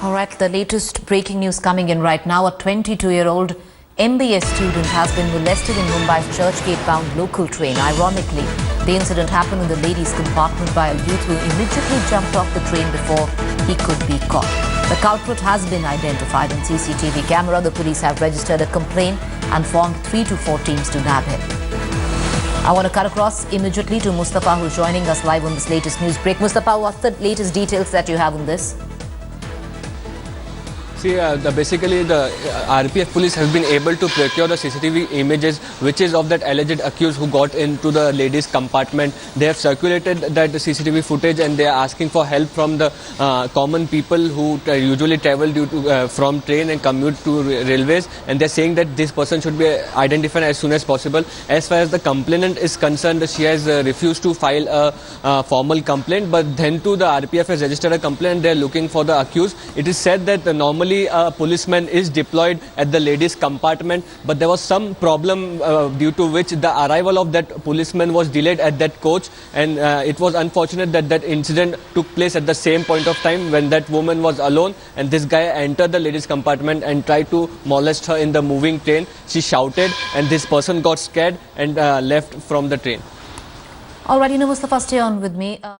All right, the latest breaking news coming in right now. A 22-year-old MBA student has been molested in Mumbai's churchgate-bound local train. Ironically, the incident happened in the ladies' compartment by a youth who immediately jumped off the train before he could be caught. The culprit has been identified on CCTV camera. The police have registered a complaint and formed 3 to 4 teams to nab him. I want to cut across immediately to Mustafa, who's joining us live on this latest news break. Mustafa, what's the latest details that you have on this? See, basically the RPF police has been able to procure the CCTV images which is of that alleged accused who got into the ladies' compartment. They have circulated that CCTV footage and they are asking for help from the common people who usually travel from train and commute to railways, and they are saying that this person should be identified as soon as possible. As far as the complainant is concerned, she has refused to file a formal complaint, but then too the RPF has registered a complaint and they are looking for the accused. It is said that normally a policeman is deployed at the ladies' compartment, but there was some problem due to which the arrival of that policeman was delayed at that coach, and it was unfortunate that that incident took place at the same point of time when that woman was alone and this guy entered the ladies' compartment and tried to molest her in the moving train. She shouted and this person got scared and left from the train. All right, Mustafa, stay on with me.